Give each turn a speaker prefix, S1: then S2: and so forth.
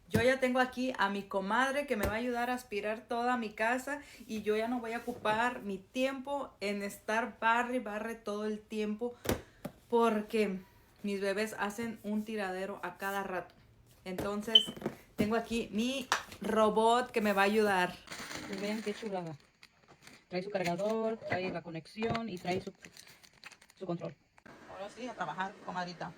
S1: Yo ya tengo aquí a mi comadre que me va a ayudar a aspirar toda mi casa y yo ya no voy a ocupar mi tiempo en estar barre todo el tiempo porque mis bebés hacen un tiradero a cada rato. Entonces tengo aquí mi robot que me va a ayudar.
S2: Pues vean qué chulada. Trae su cargador, trae la conexión y trae su control.
S1: Ahora sí, a trabajar, comadrita.